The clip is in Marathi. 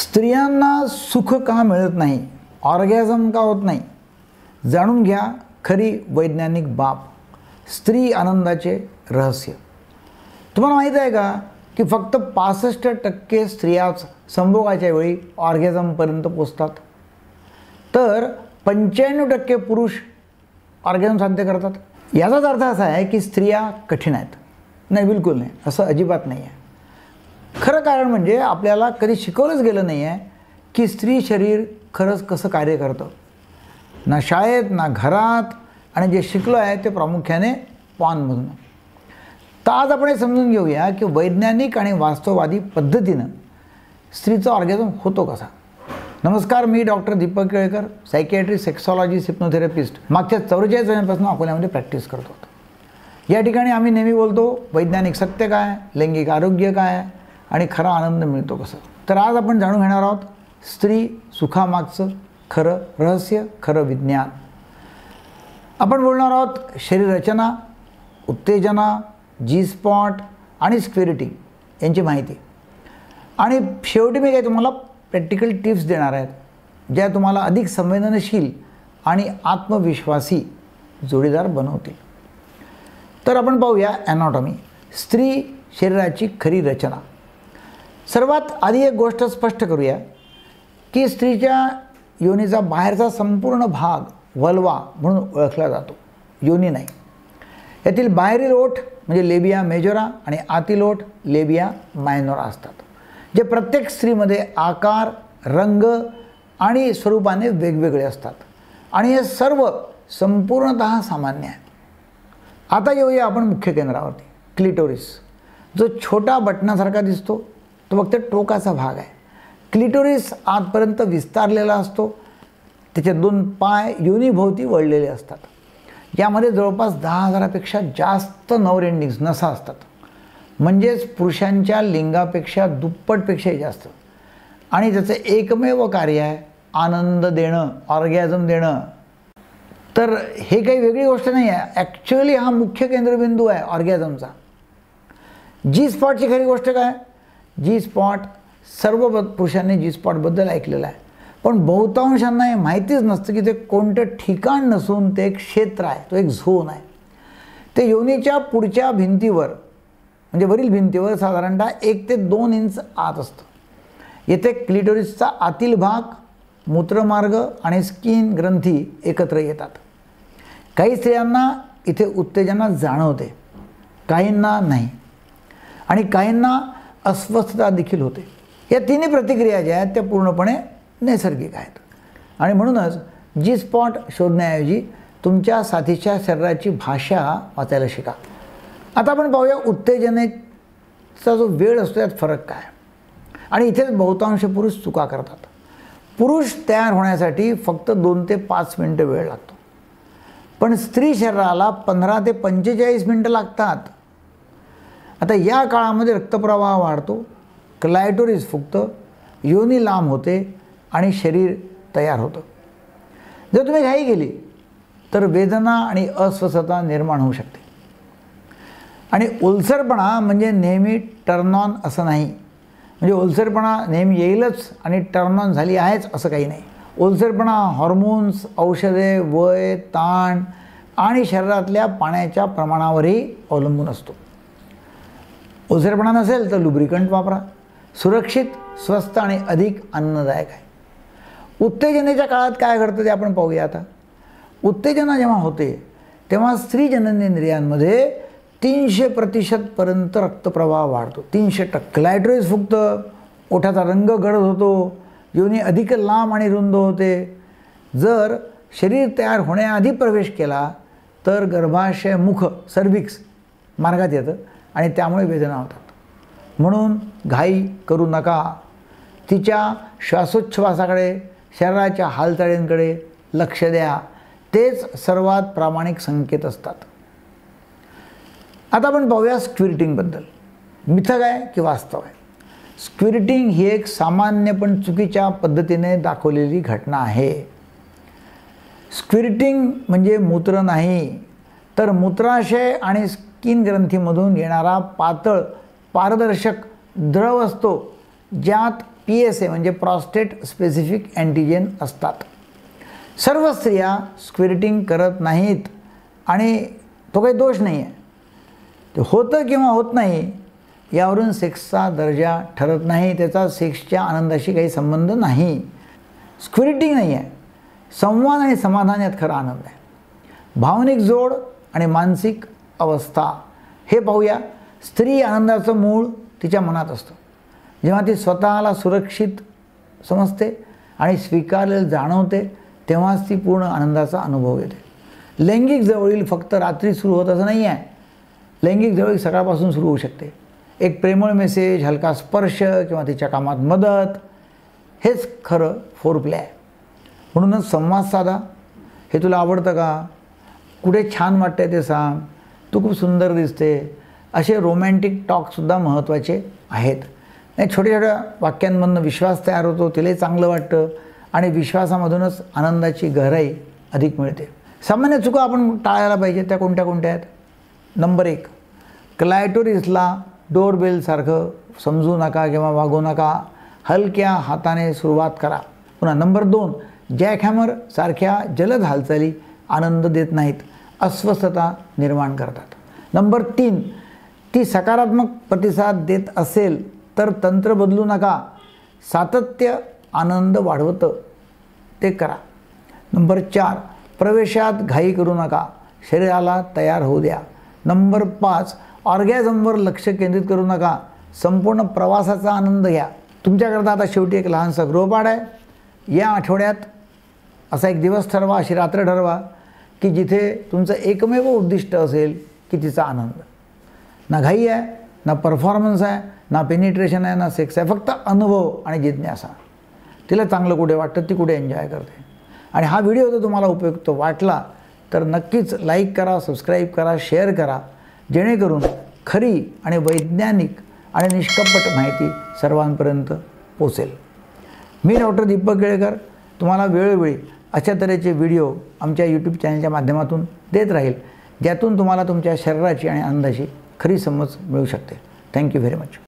स्त्रियांना सुख का मिळत नाही, ऑर्गॅझम का होत नाही, जाणून घ्या खरी वैज्ञानिक बाब, स्त्री आनंदाचे रहस्य. तुम्हाला माहीत आहे का की फक्त 65% स्त्रियाच संभोगाच्या वेळी ऑर्गॅझमपर्यंत पोचतात, तर 95% पुरुष ऑर्गॅझम साध्य करतात. याचाच अर्थ असा आहे की स्त्रिया कठीण आहेत? नाही, बिलकुल नाही, असं अजिबात नाही आहे. खरं कारण म्हणजे आपल्याला कधी शिकवलंच गेलं नाही आहे की स्त्री शरीर खरंच कसं कार्य करतं, ना शाळेत ना घरात, आणि जे शिकलो आहे ते प्रामुख्याने पॉर्नमधून. तर आज आपण हे समजून घेऊया की वैज्ञानिक आणि वास्तववादी पद्धतीनं स्त्रीचा ऑर्गॅझम होतो कसा. नमस्कार, मी doctor Deepak Kelkar, psychiatrist, sexologist, hypnotherapist. मागच्या 44 वर्षांपासून अकोल्यामध्ये प्रॅक्टिस करतो. या ठिकाणी आम्ही नेहमी बोलतो वैज्ञानिक सत्य काय, लैंगिक आरोग्य काय आणि खरा आनंद मिळतो कसं. तर आज आपण जाणून घेणार आहोत स्त्री सुखामागचं खरं रहस्य, खरं विज्ञान. आपण बोलणार आहोत शरीर रचना, उत्तेजना, जी स्पॉट आणि स्क्विरिटिंग यांची माहिती. आणि शेवटी मी काही तुम्हाला प्रॅक्टिकल टिप्स देणार आहेत ज्या तुम्हाला अधिक संवेदनशील आणि आत्मविश्वासी जोडीदार बनवतील. तर आपण पाहूया ॲनाटॉमी, स्त्री शरीराची खरी रचना. सर्वात आधी एक गोष्ट स्पष्ट करूया की स्त्रीच्या योनीचा बाहेरचा संपूर्ण भाग वल्वा म्हणून ओळखला जातो, योनी नाही. यातील बाहेरील ओठ म्हणजे लेबिया मेजोरा आणि आतील ओठ लेबिया मायनोरा असतात, जे प्रत्येक स्त्रीमध्ये आकार, रंग आणि स्वरूपाने वेगवेगळे असतात, आणि हे सर्व संपूर्णतः सामान्य आहे. आता येऊया आपण मुख्य केंद्रावरती, क्लिटोरिस. जो छोटा बटनासारखा दिसतो तो फक्त टोकाचा भाग आहे. क्लिटोरिस आतपर्यंत विस्तारलेला असतो, त्याचे 2 पाय योनीभोवती वळलेले असतात. यामध्ये जवळपास 10,000पेक्षा जास्त नर्व्ह एंडिंग्स, नसा असतात, म्हणजेच पुरुषांच्या लिंगापेक्षा दुप्पटपेक्षाही जास्त. आणि त्याचं एकमेव कार्य आहे आनंद देणं, ऑर्गॅझम देणं. तर हे काही वेगळी गोष्ट नाही आहे, ॲक्च्युअली हा मुख्य केंद्रबिंदू आहे ऑर्गॅझमचा. जी स्पॉटची खरी गोष्ट काय, जी स्पॉट सर्व पुरुषांनी जी स्पॉटबद्दल ऐकलेलं आहे, पण बहुतांशांना हे माहितीच नसतं की ते कोणतं ठिकाण नसून ते एक क्षेत्र आहे, तो एक झोन आहे. ते योनीच्या पुढच्या भिंतीवर म्हणजे वरील भिंतीवर साधारणतः 1 ते 2 इंच आत असतं. येथे क्लिटोरिसचा आतील भाग, मूत्रमार्ग आणि स्किन ग्रंथी एकत्र येतात. काही स्त्रियांना इथे उत्तेजना जाणवते, काहींना नाही, आणि काहींना अस्वस्थता देखील होते. या तिन्ही प्रतिक्रिया ज्या आहेत त्या पूर्णपणे नैसर्गिक आहेत. आणि म्हणूनच जी स्पॉट शोधण्याऐवजी तुमच्या साथीच्या शरीराची भाषा वाचायला शिका. आता आपण पाहूया उत्तेजनेचा जो वेळ असतो त्यात फरक काय. आणि इथेच बहुतांश पुरुष चुका करतात. पुरुष तयार होण्यासाठी फक्त 2 ते 5 मिनटं वेळ लागतो, पण स्त्री शरीराला 15 ते 45 मिनटं लागतात. आता या काळामध्ये रक्तप्रवाह वाढतो, क्लायटोरिस फुगतं, योनी लांब होते आणि शरीर तयार होतं. जर तुम्ही घाई केली तर वेदना आणि अस्वस्थता निर्माण होऊ शकते. आणि ओलसरपणा म्हणजे नेहमी टर्न ऑन असं नाही, म्हणजे ओलसरपणा नेहमी येईलच आणि टर्न ऑन झाली आहेच असं काही नाही. ओलसरपणा हॉर्मोन्स, औषधे, वय, ताण आणि शरीरातल्या पाण्याच्या प्रमाणावरही अवलंबून असतो. ओलसरपणा नसेल तर लुब्रिकंट वापरा, सुरक्षित, स्वस्त आणि अधिक आनंददायक आहे. उत्तेजनेच्या काळात काय घडतं ते आपण पाहूया. आता उत्तेजना जेव्हा होते तेव्हा स्त्री जननेंद्रियांमध्ये 300% पर्यंत रक्तप्रवाह वाढतो, 300%. क्लायटोरिस फुगतं, ओठाचा रंग गडद होतो, योनी अधिक लांब आणि रुंद होते. जर शरीर तयार होण्याआधी प्रवेश केला तर गर्भाशय मुख, सर्व्हिक्स मार्गात येतं आणि त्यामुळे वेदना होतात. म्हणून घाई करू नका. तिच्या श्वासोच्छवासाकडे, शरीराच्या हालचालींकडे लक्ष द्या, तेच सर्वात प्रामाणिक संकेत असतात. आता आपण पाहूया स्क्विर्टिंगबद्दल. मिथक आहे की वास्तव आहे. स्क्विर्टिंग ही एक सामान्य पण चुकीच्या पद्धतीने दाखवलेली घटना आहे. स्क्विर्टिंग म्हणजे मूत्र नाही, तर मूत्राशय आणि स्किन ग्रंथीमधून येणारा पातळ पारदर्शक द्रव असतो, ज्यात PSA म्हणजे प्रॉस्टेट स्पेसिफिक अँटीजेन असतात. सर्व स्त्रिया स्क्विर्टिंग करत नाहीत आणि तो काही दोष नाही आहे. ते होतं किंवा होत नाही यावरून सेक्सचा दर्जा ठरत नाही, त्याचा सेक्सच्या आनंदाशी काही संबंध नाही. स्क्विर्टिंग नाही आहे, संवाद आणि समाधान यात खरा आनंद आहे. भावनिक जोड आणि मानसिक अवस्था हे पाहूया. स्त्री आनंदाचं मूळ तिच्या मनात असतं. जेव्हा ती स्वतःला सुरक्षित समजते आणि स्वीकारलेलं जाणवते तेव्हाच ती पूर्ण आनंदाचा अनुभव येते. लैंगिक जवळीक फक्त रात्री सुरू होत असं नाही आहे. लैंगिक जवळीक सकाळपासून सुरू होऊ शकते. एक प्रेमळ मेसेज, हलका स्पर्श किंवा तिच्या कामात मदत हेच खरं फोरप्ले आहे. म्हणूनच संवाद साधा. हे तुला आवडतं का? कुठे छान वाटतंय ते सांग. तू खूप सुंदर दिसते. असे रोमॅन्टिक टॉकसुद्धा महत्त्वाचे आहेत. छोट्या छोट्या वाक्यांमधून विश्वास तयार होतो, तिलाही चांगलं वाटतं आणि विश्वासामधूनच आनंदाची गहराई अधिक मिळते. सामान्य चुका आपण टाळायला पाहिजे. त्या कोणत्या कोणत्या आहेत? नंबर 1, क्लायटोरिसला डोरबेलसारखं समजू नका किंवा वागू नका. हलक्या हाताने सुरुवात करा. पुन्हा नंबर 2, जॅकहॅमर सारख्या जलद हालचाली आनंद देत नाहीत, अस्वस्थता निर्माण करतात. नंबर 3, ती सकारात्मक प्रतिसाद देत असेल तर तंत्र बदलू नका. सातत्य आनंद वाढवतं, ते करा. नंबर 4, प्रवेशात घाई करू नका, शरीराला तयार होऊ द्या. नंबर 5, ऑर्गॅझमवर लक्ष केंद्रित करू नका, संपूर्ण प्रवासाचा आनंद घ्या. तुमच्याकरता आता शेवटी एक लहानसा गृहपाठ आहे. या आठवड्यात असा एक दिवस ठरवा, अशी रात्र ठरवा की जिथे तुमचं एकमेव उद्दिष्ट असेल की तिचा आनंद. ना घाई आहे, ना परफॉर्मन्स आहे, ना पेनिट्रेशन आहे, ना सेक्स आहे. फक्त अनुभव आणि जिज्ञासा. तिला चांगलं कुठे वाटतं, ती कुठे एन्जॉय करते. आणि हा व्हिडिओ जर तुम्हाला उपयुक्त वाटला तर नक्कीच लाईक करा, सबस्क्राईब करा, शेअर करा, जेणेकरून खरी आणि वैज्ञानिक आणि निष्कपट माहिती सर्वांपर्यंत पोचेल. मी डॉक्टर दीपक केळकर तुम्हाला वेळोवेळी अशा तऱ्हेचे व्हिडिओ आमच्या यूट्यूब चॅनलच्या माध्यमातून देत राहील, ज्यातून तुम्हाला तुमच्या शरीराची आणि आनंदाची खरी समज मिळू शकते. Thank you very much.